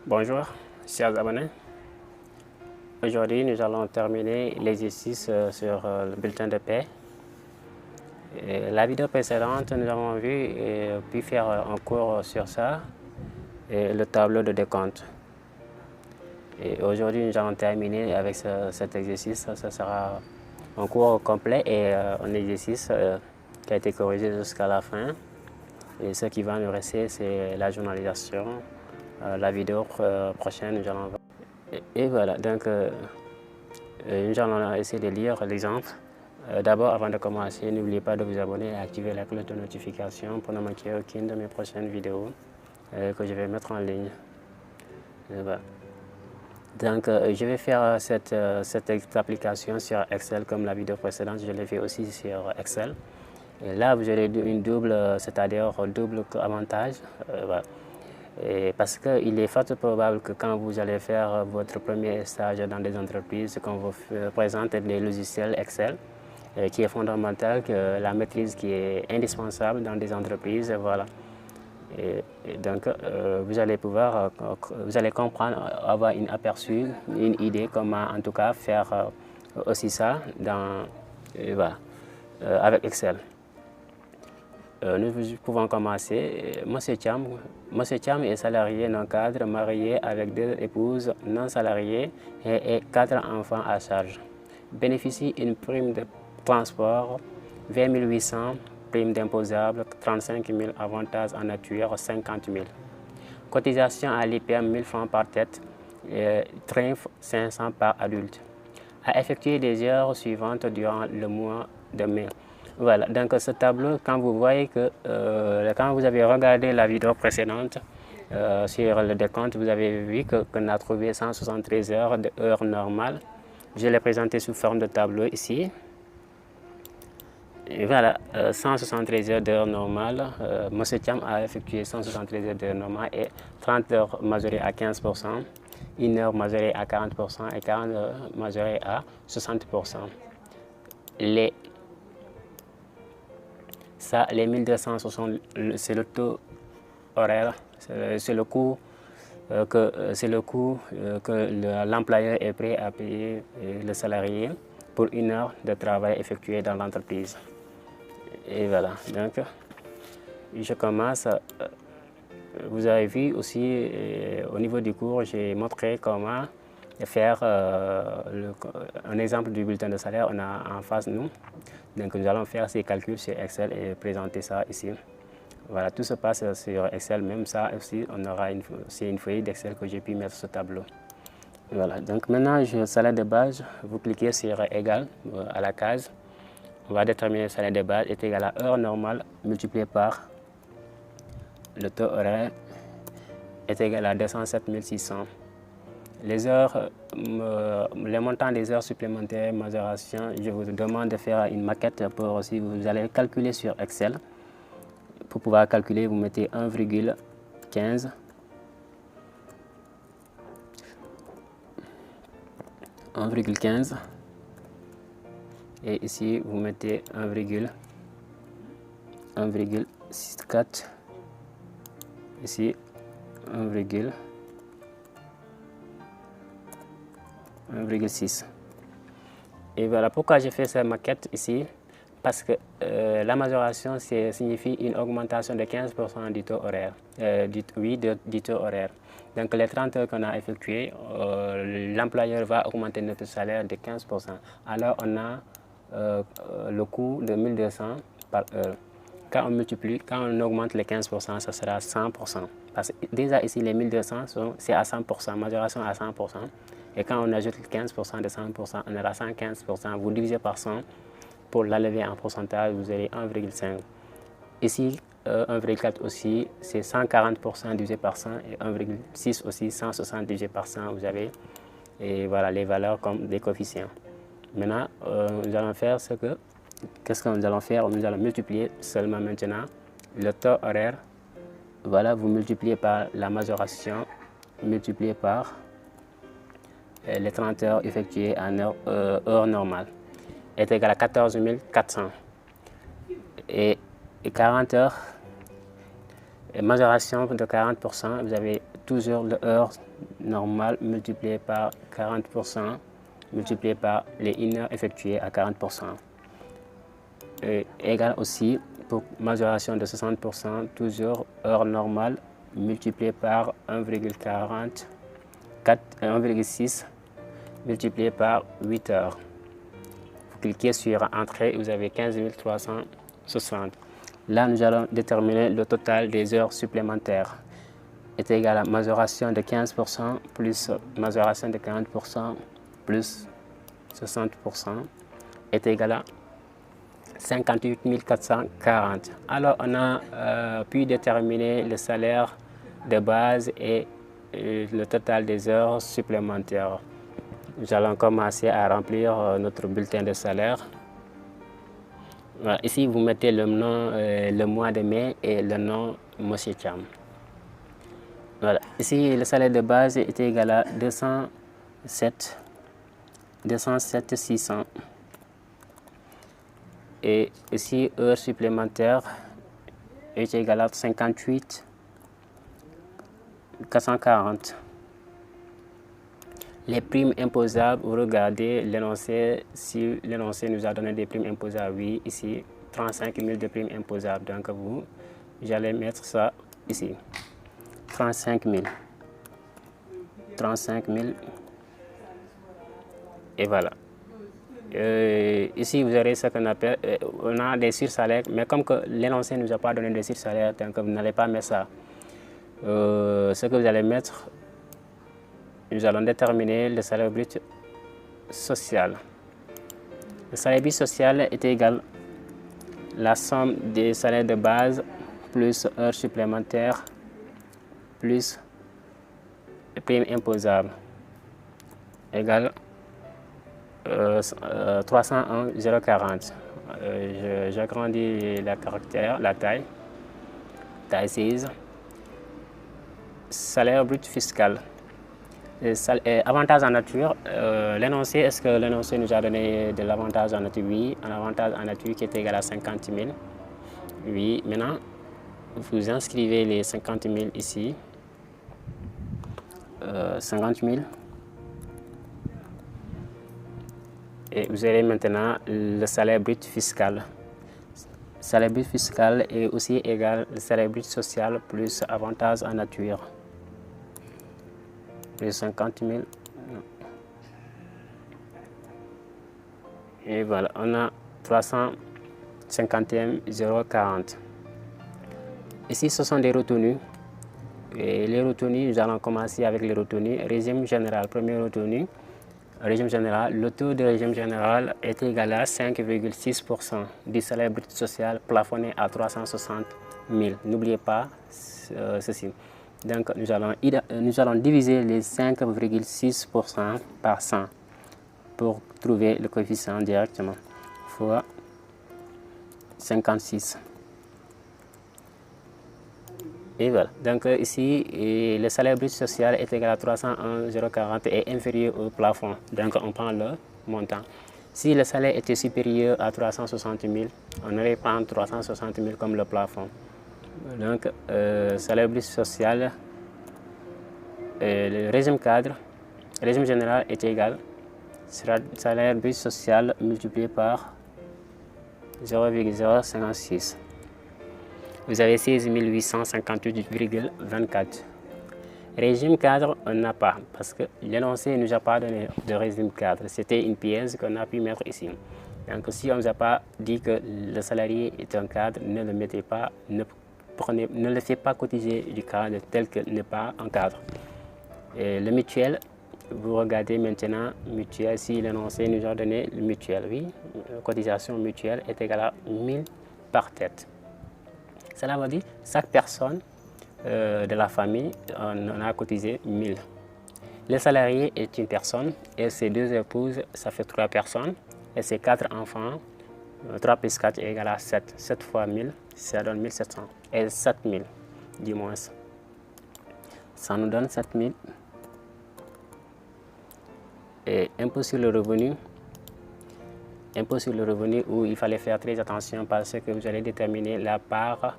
Bonjour, chers abonnés. Aujourd'hui, nous allons terminer l'exercice sur le bulletin de paie. La vidéo précédente, nous avons vu et pu faire un cours sur ça et le tableau de décompte. Et aujourd'hui, nous allons terminer avec cet exercice. Ça sera un cours complet et un exercice qui a été corrigé jusqu'à la fin. Et ce qui va nous rester, c'est la journalisation. La vidéo prochaine, nous allons... Et voilà, donc nous allons essayer de lire l'exemple. D'abord, avant de commencer, n'oubliez pas de vous abonner et activer la cloche de notification pour ne manquer aucune de mes prochaines vidéos que je vais mettre en ligne. Voilà. Donc, je vais faire cette application sur Excel comme la vidéo précédente. Je l'ai fait aussi sur Excel. Et là, vous aurez une double, c'est-à-dire double avantage. Voilà. Et parce qu'il est fort probable que quand vous allez faire votre premier stage dans des entreprises, qu'on vous présente des logiciels Excel, qui est fondamental, que la maîtrise qui est indispensable dans des entreprises, voilà. Et donc, vous allez pouvoir, vous allez comprendre, avoir un aperçu, une idée comment, en tout cas, faire aussi ça dans, voilà, avec Excel. Nous pouvons commencer. Monsieur Thiam est salarié non cadre, marié avec 2 épouses non salariées et 4 enfants à charge. Bénéficie une prime de transport 20 800, prime d'imposable 35 000, avantages en nature 50 000. Cotisation à l'IPM 1000 francs par tête, TRINF 500 par adulte. A effectué des heures suivantes durant le mois de mai. Voilà, donc ce tableau, quand vous voyez que, quand vous avez regardé la vidéo précédente sur le décompte, vous avez vu qu'on a trouvé 173 heures de heures normales. Je l'ai présenté sous forme de tableau ici. Et voilà, 173 heures d'heures normales. Monsieur Thiam a effectué 173 heures d'heures normales et 30 heures majorées à 15%, 1 heure majorée à 40% et 40 heures majorées à 60%. Les 1260, c'est le taux horaire, c'est le coût que l'employeur est prêt à payer le salarié pour 1 heure de travail effectué dans l'entreprise. Et voilà, donc je commence. Vous avez vu aussi au niveau du cours, j'ai montré comment faire un exemple du bulletin de salaire. On a en face nous. Donc nous allons faire ces calculs sur Excel et présenter ça ici. Voilà, tout se passe sur Excel. Même ça aussi, c'est une feuille d'Excel que j'ai pu mettre sur ce tableau. Voilà, donc maintenant, le salaire de base, vous cliquez sur égal à la case. On va déterminer le salaire de base est égal à heure normale multiplié par le taux horaire est égal à 207 600. Les heures, les montants des heures supplémentaires, majoration, je vous demande de faire une maquette pour aussi, vous allez calculer sur Excel. Pour pouvoir calculer, vous mettez 1,15. 1,15. Et ici, vous mettez 1,64. Ici, 1,6. Et voilà pourquoi j'ai fait cette maquette ici, parce que la majoration signifie une augmentation de 15% du taux horaire, du taux horaire. Donc les 30 heures qu'on a effectuées, l'employeur va augmenter notre salaire de 15%. Alors on a le coût de 1200 par heure. Quand on augmente les 15%, ça sera 100%. Parce que déjà ici, les 1200, c'est à 100%, majoration à 100%. Et quand on ajoute 15% de 100%, on aura 115%. Vous divisez par 100, pour l'enlever en pourcentage, vous avez 1,5. Ici, 1,4 aussi, c'est 140% divisé par 100 et 1,6 aussi, 160 divisé par 100, vous avez, et voilà, les valeurs comme des coefficients. Maintenant, nous allons faire qu'est-ce que nous allons faire? Nous allons multiplier seulement maintenant le taux horaire. Voilà, vous multipliez par la majoration, multiplié par les 30 heures effectuées en heure normale, est égal à 14 400. Et 40 heures, majoration de 40%, vous avez toujours l'heure normale multipliée par 40%, multiplié par les 1 heure effectuées à 40%. Et égal aussi pour majoration de 60%, toujours heure normale multipliée par 1,6 multiplié par 8 heures. Vous cliquez sur Entrée et vous avez 15 360. Là, nous allons déterminer le total des heures supplémentaires. Est égal à majoration de 15% plus majoration de 40% plus 60% est égal à 58 440. Alors, on a pu déterminer le salaire de base et le total des heures supplémentaires. Nous allons commencer à remplir notre bulletin de salaire. Voilà. Ici, vous mettez le nom, le mois de mai et le nom Monsieur Cham. Voilà. Ici, le salaire de base est égal à 207 600. Et ici, heure supplémentaire est égal à 58 440. Les primes imposables, vous regardez l'énoncé, si l'énoncé nous a donné des primes imposables, oui, ici, 35 000 de primes imposables. Donc, j'allais mettre ça ici, 35 000. 35 000. Et voilà. Ici, vous aurez ce qu'on appelle, on a des sursalaires, mais comme que l'énoncé ne nous a pas donné de sursalaires, donc vous n'allez pas mettre ça. Ce que vous allez mettre, nous allons déterminer le salaire brut social. Le salaire brut social est égal à la somme des salaires de base plus heures supplémentaires plus primes imposables égale 301 040. J'agrandis la taille 6. Salaire brut fiscal. Avantage en nature, l'énoncé, est-ce que l'énoncé nous a donné de l'avantage en nature? Oui, un avantage en nature qui est égal à 50 000. Oui, maintenant, vous inscrivez les 50 000 ici. 50 000. Et vous avez maintenant le salaire brut fiscal. Le salaire brut fiscal est aussi égal au salaire brut social plus avantage en nature. Plus 50 000. Et voilà, on a 351 040. Ici, ce sont des retenues. Et les retenues, nous allons commencer avec les retenues. Régime général, première retenue. Régime général, le taux de régime général est égal à 5,6% du salaire brut social plafonné à 360 000. N'oubliez pas ceci. Donc, nous allons diviser les 5,6% par 100 pour trouver le coefficient directement, fois 56. Et voilà. Donc, ici, le salaire brut social est égal à 301 040 et inférieur au plafond. Donc, on prend le montant. Si le salaire était supérieur à 360 000, on aurait prendre 360 000 comme le plafond. Donc, salaire brut social, le régime cadre, le régime général est égal à salaire brut social multiplié par 0,056. Vous avez 16 858,24. Régime cadre, on n'a pas, parce que l'énoncé ne nous a pas donné de régime cadre. C'était une pièce qu'on a pu mettre ici. Donc, si on ne nous a pas dit que le salarié est un cadre, ne le mettez pas, ne le faites pas cotiser du cadre tel que n'est pas un cadre. Et le mutuel, vous regardez maintenant, mutuel, si l'énoncé nous a donné le mutuel, oui, la cotisation mutuelle est égale à 1000 par tête. Cela veut dire que chaque personne de la famille on a cotisé 1000. Le salarié est une personne et ses 2 épouses, ça fait 3 personnes. Et ses 4 enfants, 3 plus 4 est égal à 7. 7 fois 1000, ça donne 1700. Et 7000, du moins. Ça nous donne 7000. Et impôt sur le revenu. Impôt sur le revenu où il fallait faire très attention parce que vous allez déterminer la part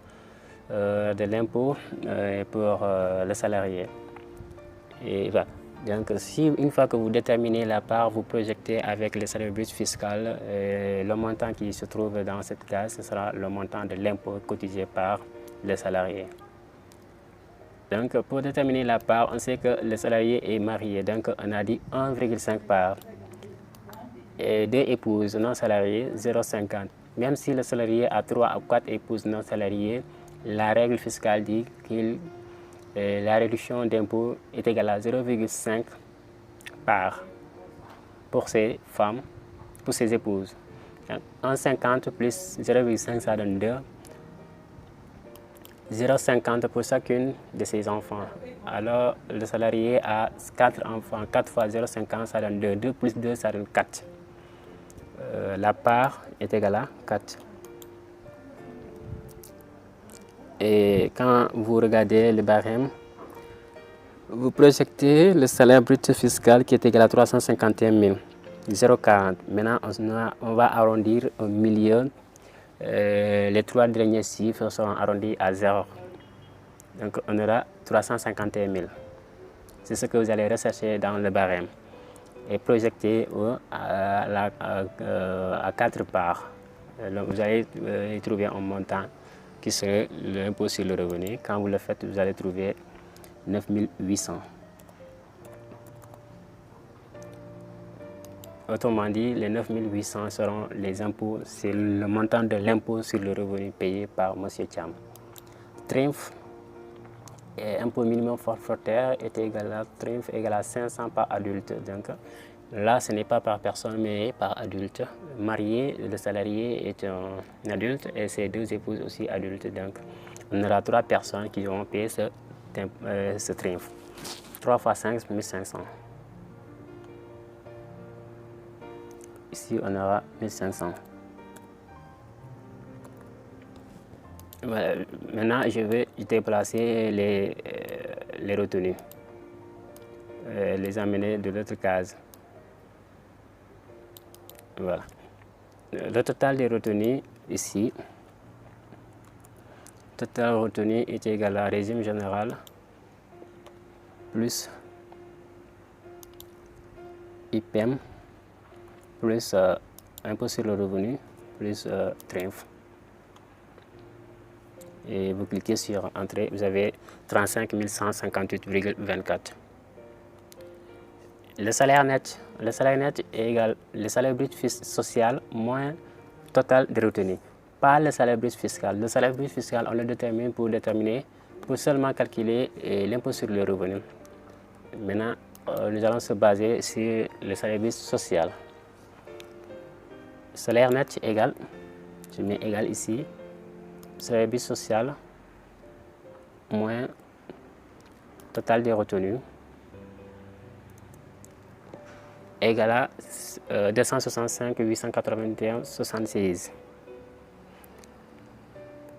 de l'impôt pour le salarié. Et voilà. Donc, si une fois que vous déterminez la part, vous projetez avec le salaire brut fiscal, le montant qui se trouve dans cette case, ce sera le montant de l'impôt cotisé par le salarié. Donc, pour déterminer la part, on sait que le salarié est marié. Donc, on a dit 1,5 part. Et 2 épouses non salariées, 0,50. Même si le salarié a 3 ou 4 épouses non salariées, la règle fiscale dit que la réduction d'impôt est égale à 0,5 part pour ces femmes, pour ces épouses. 1,50 plus 0,5, ça donne 2. 0,50 pour chacune de ses enfants. Alors, le salarié a 4 enfants. 4 fois 0,50, ça donne 2. 2 plus 2, ça donne 4. La part est égale à 4. Et quand vous regardez le barème, vous projetez le salaire brut fiscal qui est égal à 351 040. Maintenant, on va arrondir au milieu. Les 3 derniers chiffres seront arrondis à 0. Donc, on aura 351 000. C'est ce que vous allez rechercher dans le barème et projeter à 4 parts. Donc, vous allez y trouver un montant qui serait l'impôt sur le revenu. Quand vous le faites, vous allez trouver 9 800. Autrement dit, les 9 800 seront les impôts, c'est le montant de l'impôt sur le revenu payé par M. Thiam. TRIMF, impôt minimum forfaitaire, est égal à TRIMF égal à 500 par adulte. Donc là, ce n'est pas par personne, mais par adulte. Marié, le salarié est un adulte et ses 2 épouses aussi adultes. Donc on aura 3 personnes qui vont payer ce TRIMF. 3 fois 5, 1500. Ici, on aura 1500. Voilà. Maintenant, je vais déplacer les retenues, les amener de l'autre case. Voilà. Le total des retenues ici, total retenu est égal à régime général plus IPM plus impôt sur le revenu plus TRIMF. Et vous cliquez sur Entrée, vous avez 35 158,24. Le salaire net est égal au salaire brut social moins total de retenue. Pas le salaire brut fiscal. Le salaire brut fiscal, on le détermine pour seulement calculer l'impôt sur le revenu. Maintenant, nous allons se baser sur le salaire brut social. Salaire net égal, je mets égal ici, salaire brut social moins total des retenues égal à 265 881 76.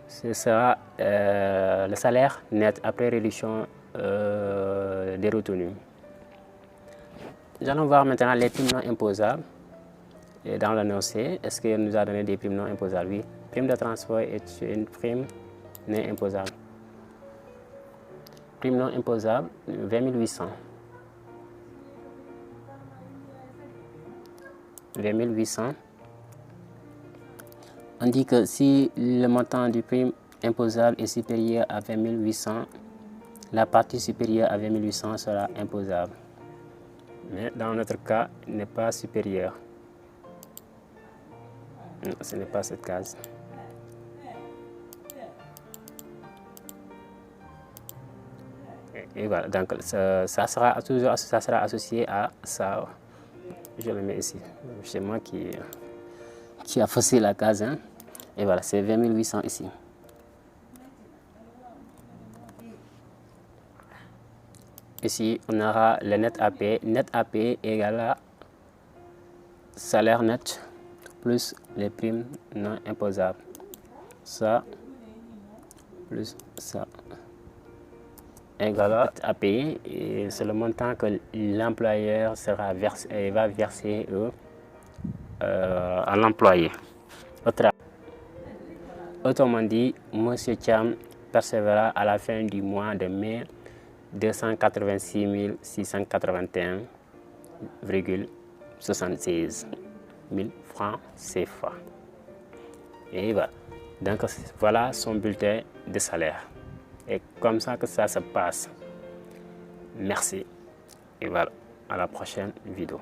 Ce sera le salaire net après réduction des retenues. Nous allons voir maintenant les primes non imposables. Et dans l'annoncé, est-ce qu'il nous a donné des primes non imposables? Oui. Prime de transport est une prime non imposable. Prime non imposable, 20 800. 20 800. On dit que si le montant du prime imposable est supérieur à 20 800, la partie supérieure à 20 800 sera imposable. Mais dans notre cas, il n'est pas supérieur. Non, ce n'est pas cette case. Et voilà, donc ça sera associé à ça. Je le mets ici. C'est moi qui a faussé la case. Hein? Et voilà, c'est 20 800 ici. Ici, on aura le net à payer. Net à payer égale à salaire net plus les primes non imposables. Ça plus ça égale à payer. Et c'est le montant que l'employeur va verser à l'employé. Autrement dit, M. Thiam percevra à la fin du mois de mai 286 681,76 000 francs CFA. Et voilà. Donc voilà son bulletin de salaire. Et comme ça que ça se passe. Merci. Et voilà, à la prochaine vidéo.